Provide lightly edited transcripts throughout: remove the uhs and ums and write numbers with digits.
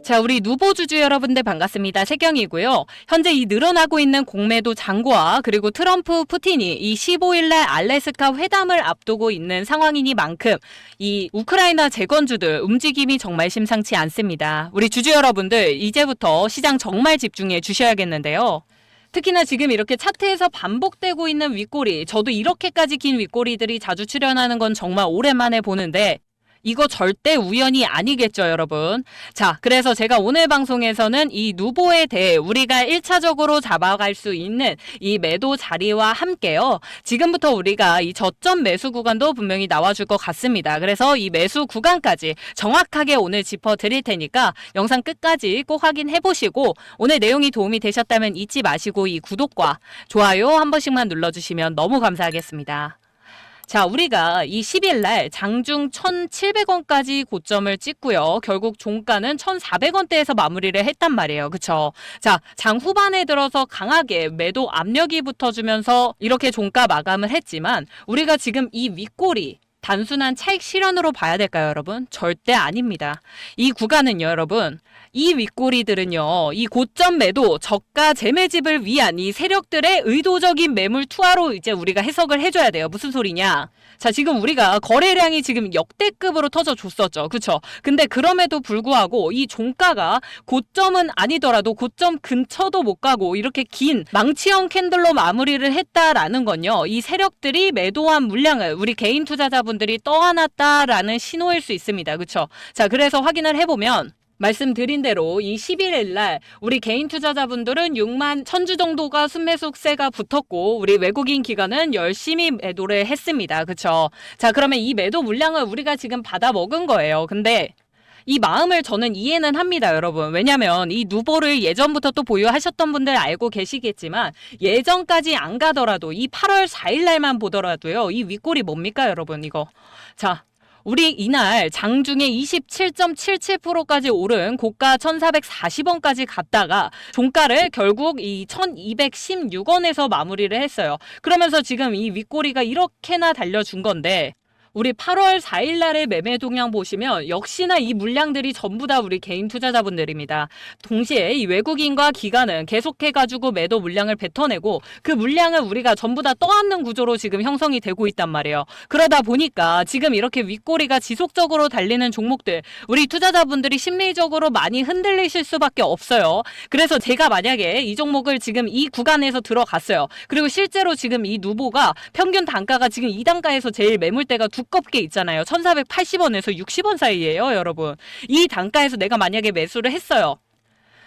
자, 우리 누보주주 여러분들 반갑습니다. 세경이고요. 현재 이 늘어나고 있는 공매도 장고와 그리고 트럼프 푸틴이 이 15일날 알래스카 회담을 앞두고 있는 상황이니만큼 이 우크라이나 재건주들 움직임이 정말 심상치 않습니다. 우리 주주 여러분들 이제부터 시장 정말 집중해 주셔야겠는데요. 특히나 지금 이렇게 차트에서 반복되고 있는 윗꼬리, 저도 이렇게까지 긴 윗꼬리들이 자주 출현하는 건 정말 오랜만에 보는데 이거 절대 우연이 아니겠죠, 여러분. 자, 그래서 제가 오늘 방송에서는 이 누보에 대해 우리가 1차적으로 잡아갈 수 있는 이 매도 자리와 함께요. 지금부터 우리가 이 저점 매수 구간도 분명히 나와줄 것 같습니다. 그래서 이 매수 구간까지 정확하게 오늘 짚어드릴 테니까 영상 끝까지 꼭 확인해 보시고 오늘 내용이 도움이 되셨다면 잊지 마시고 이 구독과 좋아요 한 번씩만 눌러주시면 너무 감사하겠습니다. 자, 우리가 이 10일날 장중 1,700원까지 고점을 찍고요. 결국 종가는 1,400원대에서 마무리를 했단 말이에요. 그쵸? 자, 장 후반에 들어서 강하게 매도 압력이 붙어주면서 이렇게 종가 마감을 했지만 우리가 지금 이 윗꼬리 단순한 차익 실현으로 봐야 될까요, 여러분? 절대 아닙니다. 이 구간은요, 여러분. 이 윗꼬리들은요, 이 고점 매도, 저가 재매집을 위한 이 세력들의 의도적인 매물 투하로 이제 우리가 해석을 해줘야 돼요. 무슨 소리냐? 자, 지금 우리가 거래량이 지금 역대급으로 터져줬었죠. 그쵸? 근데 그럼에도 불구하고 이 종가가 고점은 아니더라도 고점 근처도 못 가고 이렇게 긴 망치형 캔들로 마무리를 했다라는 건요, 이 세력들이 매도한 물량을 우리 개인 투자자분들이 떠안았다라는 신호일 수 있습니다. 그쵸? 자, 그래서 확인을 해보면 말씀드린 대로 이 11일날 우리 개인 투자자분들은 6만 1,000주 정도가 순매수세가 붙었고 우리 외국인 기관은 열심히 매도를 했습니다. 그쵸? 자, 그러면 이 매도 물량을 우리가 지금 받아 먹은 거예요. 근데 이 마음을 저는 이해는 합니다, 여러분. 왜냐면 이 누보를 예전부터 또 보유하셨던 분들 알고 계시겠지만 예전까지 안 가더라도 이 8월 4일날만 보더라도요. 이 윗골이 뭡니까, 여러분? 이거. 자, 우리 이날 장중에 27.77%까지 오른 고가 1,440원까지 갔다가 종가를 결국 이 1,216원에서 마무리를 했어요. 그러면서 지금 이 윗꼬리가 이렇게나 달려준 건데 우리 8월 4일 날의 매매 동향 보시면 역시나 이 물량들이 전부 다 우리 개인 투자자분들입니다. 동시에 이 외국인과 기관은 계속해가지고 매도 물량을 뱉어내고 그 물량을 우리가 전부 다 떠안는 구조로 지금 형성이 되고 있단 말이에요. 그러다 보니까 지금 이렇게 윗꼬리가 지속적으로 달리는 종목들 우리 투자자분들이 심리적으로 많이 흔들리실 수밖에 없어요. 그래서 제가 만약에 이 종목을 지금 이 구간에서 들어갔어요. 그리고 실제로 지금 이 누보가 평균 단가가 지금 이 단가에서 제일 매물대가 두껍게 있잖아요. 1,480원에서 60원 사이예요, 여러분. 이 단가에서 내가 만약에 매수를 했어요.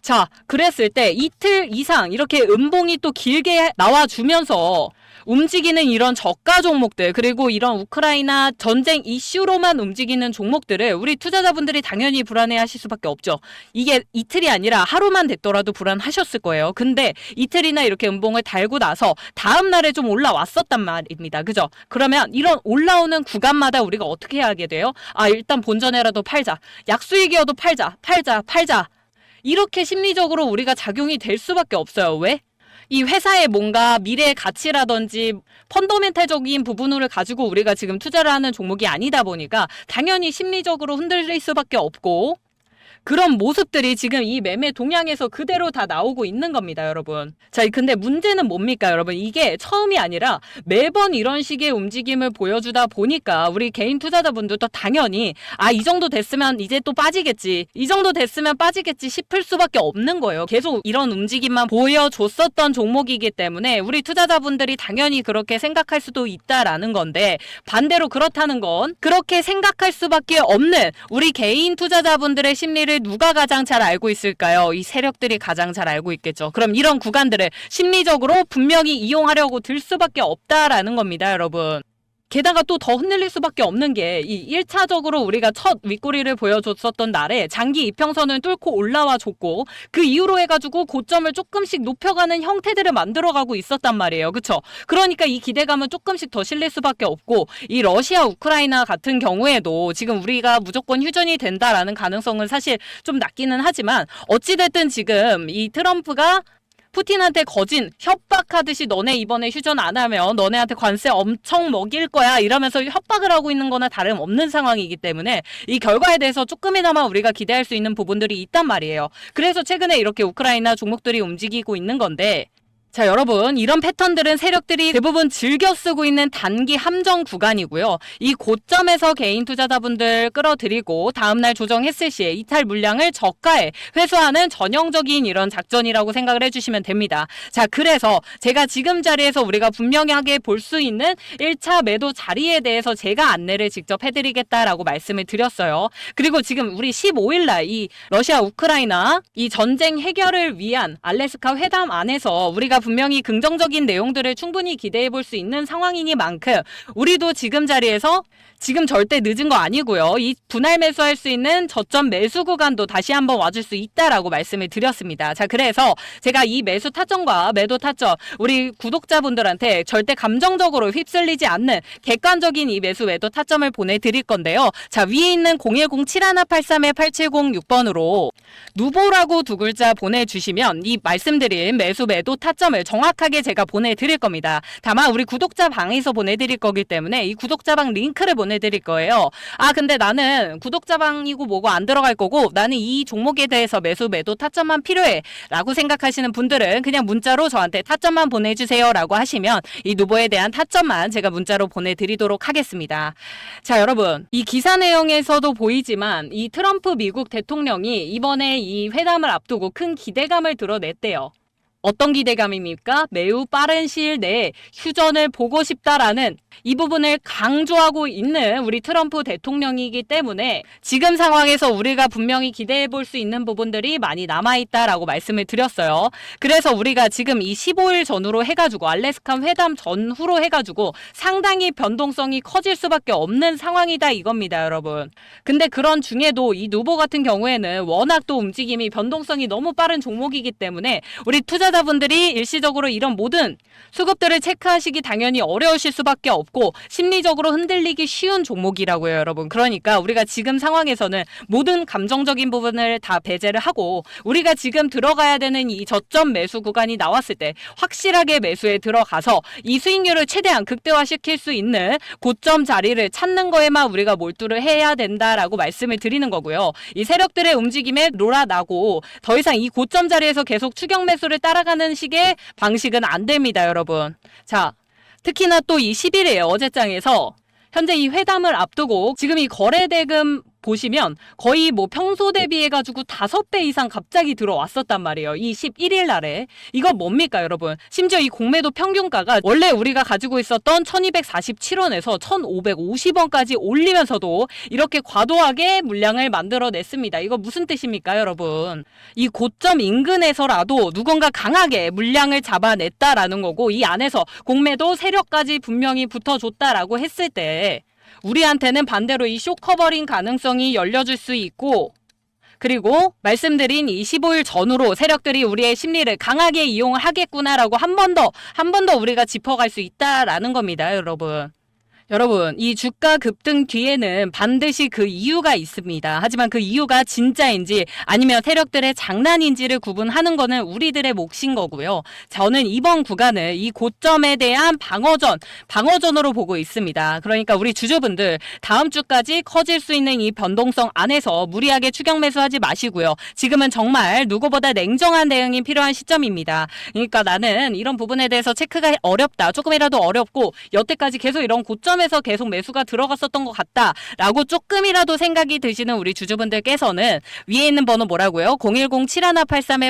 자, 그랬을 때 이틀 이상 이렇게 음봉이 또 길게 나와주면서 움직이는 이런 저가 종목들 그리고 이런 우크라이나 전쟁 이슈로만 움직이는 종목들을 우리 투자자분들이 당연히 불안해하실 수밖에 없죠. 이게 이틀이 아니라 하루만 됐더라도 불안하셨을 거예요. 근데 이틀이나 이렇게 음봉을 달고 나서 다음 날에 좀 올라왔었단 말입니다. 그죠? 그러면 이런 올라오는 구간마다 우리가 어떻게 하게 돼요? 아, 일단 본전에라도 팔자. 약수익이어도 팔자. 이렇게 심리적으로 우리가 작용이 될 수밖에 없어요. 왜? 이 회사의 뭔가 미래의 가치라든지 펀더멘탈적인 부분을 가지고 우리가 지금 투자를 하는 종목이 아니다 보니까 당연히 심리적으로 흔들릴 수밖에 없고 그런 모습들이 지금 이 매매 동향에서 그대로 다 나오고 있는 겁니다, 여러분. 자, 근데 문제는 뭡니까, 여러분? 이게 처음이 아니라 매번 이런 식의 움직임을 보여주다 보니까 우리 개인 투자자분들도 당연히 이 정도 됐으면 이제 또 빠지겠지. 이 정도 됐으면 빠지겠지 싶을 수밖에 없는 거예요. 계속 이런 움직임만 보여줬었던 종목이기 때문에 우리 투자자분들이 당연히 그렇게 생각할 수도 있다라는 건데 반대로 그렇다는 건 그렇게 생각할 수밖에 없는 우리 개인 투자자분들의 심리를 누가 가장 잘 알고 있을까요? 이 세력들이 가장 잘 알고 있겠죠. 그럼 이런 구간들을 심리적으로 분명히 이용하려고 들 수밖에 없다라는 겁니다, 여러분. 게다가 또 더 흔들릴 수밖에 없는 게 이 1차적으로 우리가 첫 윗꼬리를 보여줬었던 날에 장기 이평선을 뚫고 올라와 줬고 그 이후로 해가지고 고점을 조금씩 높여가는 형태들을 만들어가고 있었단 말이에요. 그쵸? 그러니까 이 기대감은 조금씩 더 실릴 수밖에 없고 이 러시아 우크라이나 같은 경우에도 지금 우리가 무조건 휴전이 된다라는 가능성은 사실 좀 낮기는 하지만 어찌됐든 지금 이 트럼프가 푸틴한테 거진 협박하듯이 너네 이번에 휴전 안 하면 너네한테 관세 엄청 먹일 거야 이러면서 협박을 하고 있는 거나 다름없는 상황이기 때문에 이 결과에 대해서 조금이나마 우리가 기대할 수 있는 부분들이 있단 말이에요. 그래서 최근에 이렇게 우크라이나 종목들이 움직이고 있는 건데, 자, 여러분, 이런 패턴들은 세력들이 대부분 즐겨 쓰고 있는 단기 함정 구간이고요. 이 고점에서 개인 투자자분들 끌어들이고 다음날 조정했을 시에 이탈 물량을 저가에 회수하는 전형적인 이런 작전이라고 생각을 해주시면 됩니다. 자, 그래서 제가 지금 자리에서 우리가 분명하게 볼 수 있는 1차 매도 자리에 대해서 제가 안내를 직접 해드리겠다라고 말씀을 드렸어요. 그리고 지금 우리 15일날 이 러시아 우크라이나 이 전쟁 해결을 위한 알래스카 회담 안에서 우리가 분명히 긍정적인 내용들을 충분히 기대해 볼 수 있는 상황이니만큼 우리도 지금 자리에서 지금 절대 늦은 거 아니고요. 이 분할 매수할 수 있는 저점 매수 구간도 다시 한번 와줄 수 있다라고 말씀을 드렸습니다. 자, 그래서 제가 이 매수 타점과 매도 타점 우리 구독자분들한테 절대 감정적으로 휩쓸리지 않는 객관적인 이 매수 매도 타점을 보내드릴 건데요. 자, 위에 있는 010-7183-8706번으로 누보라고 두 글자 보내주시면 이 말씀드린 매수 매도 타점을 정확하게 제가 보내드릴 겁니다. 다만 우리 구독자 방에서 보내드릴 거기 때문에 이 구독자 방 링크를 보내드릴 거예요. 아, 근데 나는 구독자 방이고 뭐고 안 들어갈 거고 나는 이 종목에 대해서 매수 매도 타점만 필요해 라고 생각하시는 분들은 그냥 문자로 저한테 타점만 보내주세요 라고 하시면 이 누보에 대한 타점만 제가 문자로 보내드리도록 하겠습니다. 자, 여러분, 이 기사 내용에서도 보이지만 이 트럼프 미국 대통령이 이번에 이 회담을 앞두고 큰 기대감을 드러냈대요. 어떤 기대감입니까? 매우 빠른 시일 내에 휴전을 보고 싶다라는 이 부분을 강조하고 있는 우리 트럼프 대통령이기 때문에 지금 상황에서 우리가 분명히 기대해 볼 수 있는 부분들이 많이 남아있다라고 말씀을 드렸어요. 그래서 우리가 지금 이 15일 전후로 해가지고 알래스카 회담 전후로 해가지고 상당히 변동성이 커질 수밖에 없는 상황이다 이겁니다, 여러분. 근데 그런 중에도 이 누보 같은 경우에는 워낙 또 움직임이 변동성이 너무 빠른 종목이기 때문에 우리 투자자분들이 일시적으로 이런 모든 수급들을 체크하시기 당연히 어려우실 수밖에 없고 심리적으로 흔들리기 쉬운 종목이라고요, 여러분. 그러니까 우리가 지금 상황에서는 모든 감정적인 부분을 다 배제를 하고 우리가 지금 들어가야 되는 이 저점 매수 구간이 나왔을 때 확실하게 매수에 들어가서 이 수익률을 최대한 극대화시킬 수 있는 고점 자리를 찾는 거에만 우리가 몰두를 해야 된다라고 말씀을 드리는 거고요. 이 세력들의 움직임에 놀아나고 더 이상 이 고점 자리에서 계속 추격 매수를 따라가는 식의 방식은 안 됩니다, 여러분. 자, 특히나 또 이 10일에 어제장에서 현재 이 회담을 앞두고 지금 이 거래대금 보시면 거의 뭐 평소 대비해가지고 5배 이상 갑자기 들어왔었단 말이에요. 이 11일 날에. 이거 뭡니까, 여러분? 심지어 이 공매도 평균가가 원래 우리가 가지고 있었던 1247원에서 1550원까지 올리면서도 이렇게 과도하게 물량을 만들어냈습니다. 이거 무슨 뜻입니까, 여러분? 이 고점 인근에서라도 누군가 강하게 물량을 잡아냈다라는 거고 이 안에서 공매도 세력까지 분명히 붙어줬다라고 했을 때 우리한테는 반대로 이 쇼커버링 가능성이 열려줄 수 있고 그리고 말씀드린 이 15일 전후로 세력들이 우리의 심리를 강하게 이용을 하겠구나라고 한 번 더 우리가 짚어갈 수 있다라는 겁니다, 여러분. 여러분, 이 주가 급등 뒤에는 반드시 그 이유가 있습니다. 하지만 그 이유가 진짜인지 아니면 세력들의 장난인지를 구분하는 거는 우리들의 몫인 거고요. 저는 이번 구간을 이 고점에 대한 방어전으로 보고 있습니다. 그러니까 우리 주주분들 다음 주까지 커질 수 있는 이 변동성 안에서 무리하게 추격 매수하지 마시고요. 지금은 정말 누구보다 냉정한 대응이 필요한 시점입니다. 그러니까 나는 이런 부분에 대해서 체크가 어렵다. 조금이라도 어렵고 여태까지 계속 이런 고점 에서 계속 매수가 들어갔었던 것 같다라고 조금이라도 생각이 드시는 우리 주주분들께서는 위에 있는 번호 뭐라고요?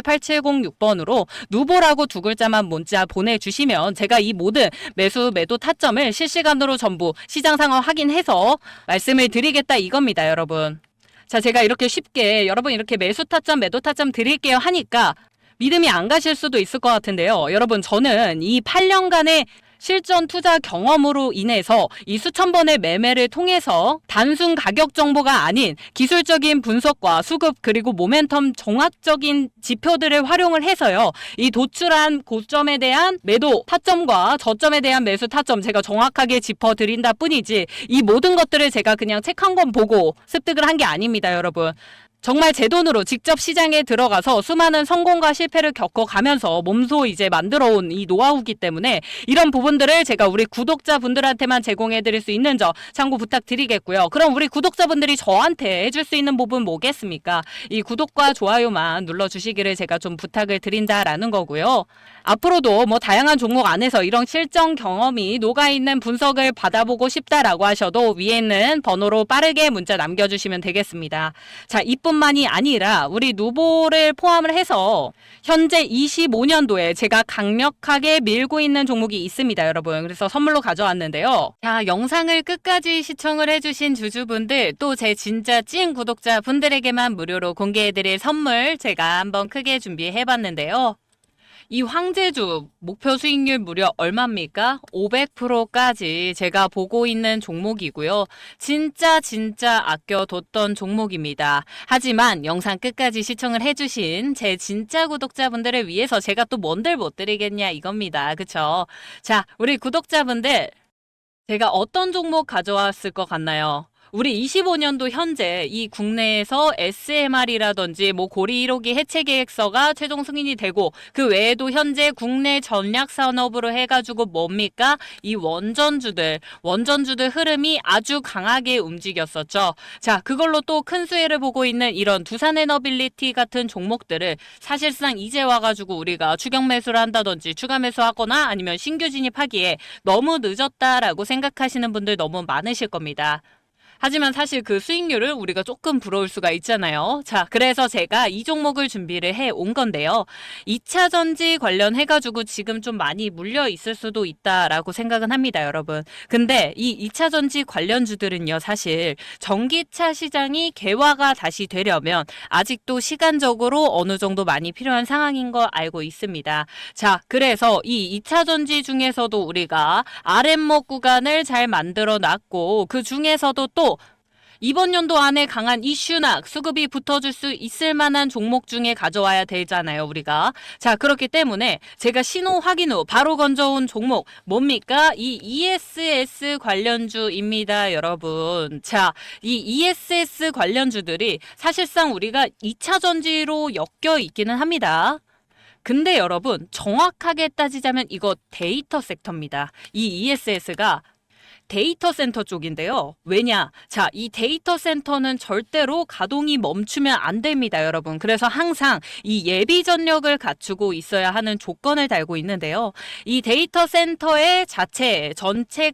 010-7183-8706번으로 누보라고 두 글자만 문자 보내주시면 제가 이 모든 매수 매도 타점을 실시간으로 전부 시장 상황 확인해서 말씀을 드리겠다 이겁니다, 여러분. 자, 제가 이렇게 쉽게 여러분 이렇게 매수 타점 매도 타점 드릴게요 하니까 믿음이 안 가실 수도 있을 것 같은데요. 여러분, 저는 이 8년간의 실전 투자 경험으로 인해서 이 수천 번의 매매를 통해서 단순 가격 정보가 아닌 기술적인 분석과 수급 그리고 모멘텀 종합적인 지표들을 활용을 해서요. 이 도출한 고점에 대한 매도 타점과 저점에 대한 매수 타점 제가 정확하게 짚어드린다 뿐이지 이 모든 것들을 제가 그냥 책 한 권 보고 습득을 한 게 아닙니다, 여러분. 정말 제 돈으로 직접 시장에 들어가서 수많은 성공과 실패를 겪어가면서 몸소 이제 만들어온 이 노하우기 때문에 이런 부분들을 제가 우리 구독자분들한테만 제공해드릴 수 있는 점 참고 부탁드리겠고요. 그럼 우리 구독자분들이 저한테 해줄 수 있는 부분 뭐겠습니까? 이 구독과 좋아요만 눌러주시기를 제가 좀 부탁을 드린다라는 거고요. 앞으로도 뭐 다양한 종목 안에서 이런 실전 경험이 녹아있는 분석을 받아보고 싶다라고 하셔도 위에 있는 번호로 빠르게 문자 남겨주시면 되겠습니다. 자, 이뿐만이 아니라 우리 누보를 포함을 해서 현재 25년도에 제가 강력하게 밀고 있는 종목이 있습니다, 여러분. 그래서 선물로 가져왔는데요. 자, 영상을 끝까지 시청을 해주신 주주분들 또 제 진짜 찐 구독자분들에게만 무료로 공개해드릴 선물 제가 한번 크게 준비해봤는데요. 이 황제주 목표 수익률 무려 얼마입니까? 500%까지 제가 보고 있는 종목이고요. 진짜 아껴뒀던 종목입니다. 하지만 영상 끝까지 시청을 해주신 제 진짜 구독자분들을 위해서 제가 또 뭔들 못 드리겠냐 이겁니다. 그쵸? 자, 우리 구독자분들 제가 어떤 종목 가져왔을 것 같나요? 우리 25년도 현재 이 국내에서 SMR이라든지 뭐 고리 1호기 해체 계획서가 최종 승인이 되고 그 외에도 현재 국내 전략 산업으로 해가지고 뭡니까? 이 원전주들 흐름이 아주 강하게 움직였었죠. 자, 그걸로 또 큰 수혜를 보고 있는 이런 두산에너빌리티 같은 종목들을 사실상 이제 와가지고 우리가 추격 매수를 한다든지 추가 매수하거나 아니면 신규 진입하기에 너무 늦었다라고 생각하시는 분들 너무 많으실 겁니다. 하지만 사실 그 수익률을 우리가 조금 부러울 수가 있잖아요. 자, 그래서 제가 이 종목을 준비를 해 온 건데요. 2차 전지 관련해가지고 지금 좀 많이 물려 있을 수도 있다라고 생각은 합니다, 여러분. 근데 이 2차 전지 관련주들은요, 사실 전기차 시장이 개화가 다시 되려면 아직도 시간적으로 어느 정도 많이 필요한 상황인 거 알고 있습니다. 자, 그래서 이 2차 전지 중에서도 우리가 RM목 구간을 잘 만들어 놨고 그 중에서도 또 이번 연도 안에 강한 이슈나 수급이 붙어줄 수 있을 만한 종목 중에 가져와야 되잖아요, 우리가. 자, 그렇기 때문에 제가 신호 확인 후 바로 건져온 종목 뭡니까? 이 ESS 관련주입니다, 여러분. 자, 이 ESS 관련주들이 사실상 우리가 2차 전지로 엮여 있기는 합니다. 근데 여러분, 정확하게 따지자면 이거 데이터 섹터입니다. 이 ESS가 데이터 센터 쪽인데요. 왜냐? 자, 이 데이터 센터는 절대로 가동이 멈추면 안 됩니다, 여러분. 그래서 항상 이 예비 전력을 갖추고 있어야 하는 조건을 달고 있는데요. 이 데이터 센터의 자체 전체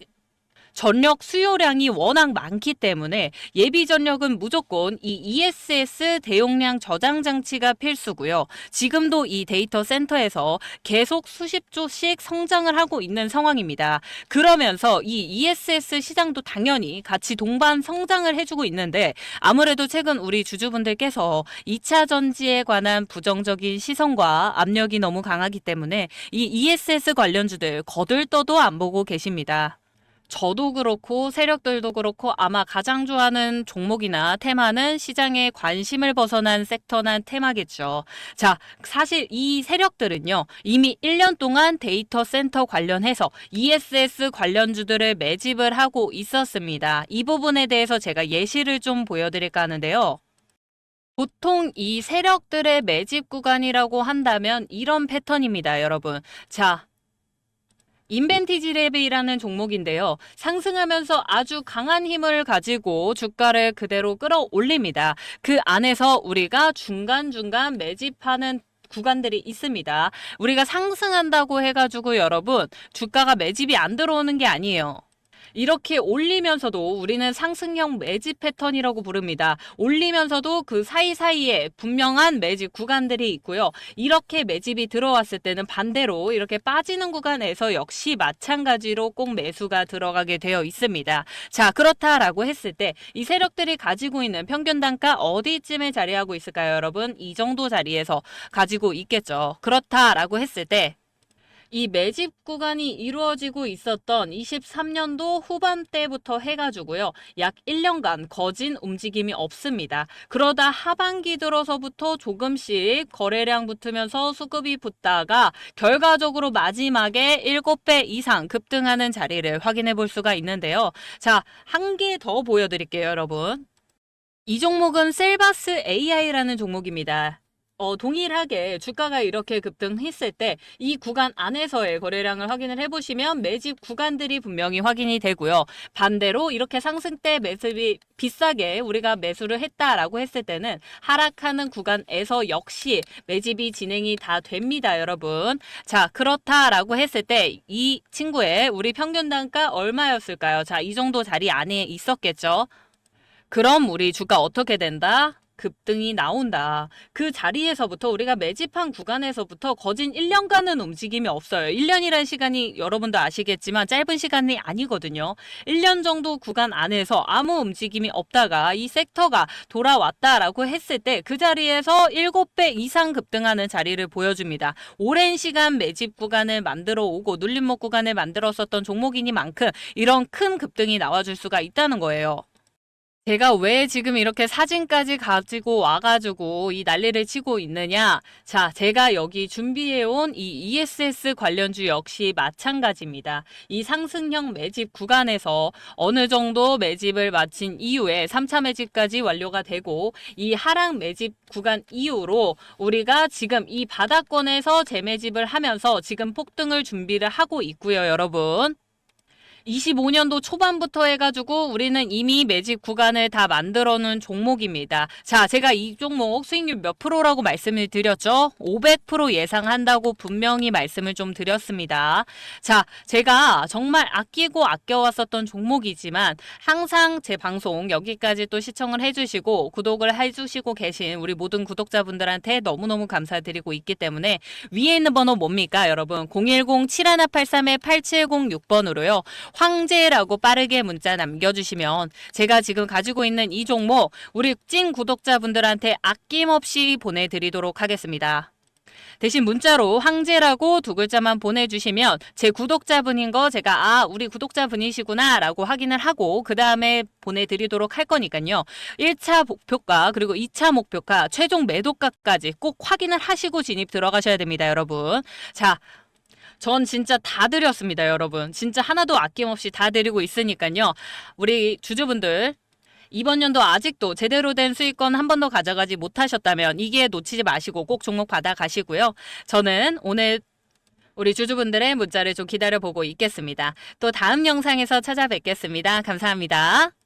전력 수요량이 워낙 많기 때문에 예비 전력은 무조건 이 ESS 대용량 저장 장치가 필수고요. 지금도 이 데이터 센터에서 계속 수십 조씩 성장을 하고 있는 상황입니다. 그러면서 이 ESS 시장도 당연히 같이 동반 성장을 해주고 있는데 아무래도 최근 우리 주주분들께서 2차 전지에 관한 부정적인 시선과 압력이 너무 강하기 때문에 이 ESS 관련주들 거들떠도 안 보고 계십니다. 저도 그렇고 세력들도 그렇고 아마 가장 좋아하는 종목이나 테마는 시장에 관심을 벗어난 섹터나 테마겠죠. 자, 사실 이 세력들은요. 이미 1년 동안 데이터 센터 관련해서 ESS 관련주들을 매집을 하고 있었습니다. 이 부분에 대해서 제가 예시를 좀 보여드릴까 하는데요. 보통 이 세력들의 매집 구간이라고 한다면 이런 패턴입니다, 여러분. 자, 인벤티지랩이라는 종목인데요. 상승하면서 아주 강한 힘을 가지고 주가를 그대로 끌어올립니다. 그 안에서 우리가 중간중간 매집하는 구간들이 있습니다. 우리가 상승한다고 해가지고 여러분 주가가 매집이 안 들어오는 게 아니에요. 이렇게 올리면서도 우리는 상승형 매집 패턴이라고 부릅니다. 올리면서도 그 사이사이에 분명한 매집 구간들이 있고요. 이렇게 매집이 들어왔을 때는 반대로 이렇게 빠지는 구간에서 역시 마찬가지로 꼭 매수가 들어가게 되어 있습니다. 자, 그렇다라고 했을 때 이 세력들이 가지고 있는 평균 단가 어디쯤에 자리하고 있을까요, 여러분? 이 정도 자리에서 가지고 있겠죠. 그렇다라고 했을 때 이 매집 구간이 이루어지고 있었던 23년도 후반대부터 해가지고요. 약 1년간 거진 움직임이 없습니다. 그러다 하반기 들어서부터 조금씩 거래량 붙으면서 수급이 붙다가 결과적으로 마지막에 7배 이상 급등하는 자리를 확인해 볼 수가 있는데요. 자, 한 개 더 보여드릴게요, 여러분. 이 종목은 셀바스 AI라는 종목입니다. 동일하게 주가가 이렇게 급등했을 때 이 구간 안에서의 거래량을 확인을 해보시면 매집 구간들이 분명히 확인이 되고요. 반대로 이렇게 상승 때 매집이 비싸게 우리가 매수를 했다라고 했을 때는 하락하는 구간에서 역시 매집이 진행이 다 됩니다, 여러분. 자, 그렇다라고 했을 때 이 친구의 우리 평균 단가 얼마였을까요? 자, 이 정도 자리 안에 있었겠죠. 그럼 우리 주가 어떻게 된다? 급등이 나온다. 그 자리에서부터 우리가 매집한 구간에서부터 거진 1년간은 움직임이 없어요. 1년이라는 시간이 여러분도 아시겠지만 짧은 시간이 아니거든요. 1년 정도 구간 안에서 아무 움직임이 없다가 이 섹터가 돌아왔다라고 했을 때 그 자리에서 7배 이상 급등하는 자리를 보여줍니다. 오랜 시간 매집 구간을 만들어 오고 눌림목 구간을 만들었었던 종목이니만큼 이런 큰 급등이 나와줄 수가 있다는 거예요. 제가 왜 지금 이렇게 사진까지 가지고 와가지고 이 난리를 치고 있느냐? 자, 제가 여기 준비해온 이 ESS 관련주 역시 마찬가지입니다. 이 상승형 매집 구간에서 어느 정도 매집을 마친 이후에 3차 매집까지 완료가 되고 이 하락 매집 구간 이후로 우리가 지금 이 바닥권에서 재매집을 하면서 지금 폭등을 준비를 하고 있고요, 여러분. 25년도 초반부터 해가지고 우리는 이미 매집 구간을 다 만들어 놓은 종목입니다. 자, 제가 이 종목 수익률 몇 프로라고 말씀을 드렸죠? 500% 예상한다고 분명히 말씀을 좀 드렸습니다. 자, 제가 정말 아끼고 아껴왔었던 종목이지만 항상 제 방송 여기까지 또 시청을 해주시고 구독을 해주시고 계신 우리 모든 구독자분들한테 너무너무 감사드리고 있기 때문에 위에 있는 번호 뭡니까, 여러분? 010-7183-8706번으로요. 황제라고 빠르게 문자 남겨주시면 제가 지금 가지고 있는 이 종목 우리 찐 구독자분들한테 아낌없이 보내드리도록 하겠습니다. 대신 문자로 황제라고 두 글자만 보내주시면 제 구독자분인 거 제가 우리 구독자분이시구나 라고 확인을 하고 그 다음에 보내드리도록 할 거니까요. 1차 목표가 그리고 2차 목표가 최종 매도가까지 꼭 확인을 하시고 진입 들어가셔야 됩니다, 여러분. 자, 전 진짜 다 드렸습니다, 여러분. 진짜 하나도 아낌없이 다 드리고 있으니까요. 우리 주주분들 이번 연도 아직도 제대로 된 수익권 한 번도 가져가지 못하셨다면 이 기회 놓치지 마시고 꼭 종목 받아 가시고요. 저는 오늘 우리 주주분들의 문자를 좀 기다려보고 있겠습니다. 또 다음 영상에서 찾아뵙겠습니다. 감사합니다.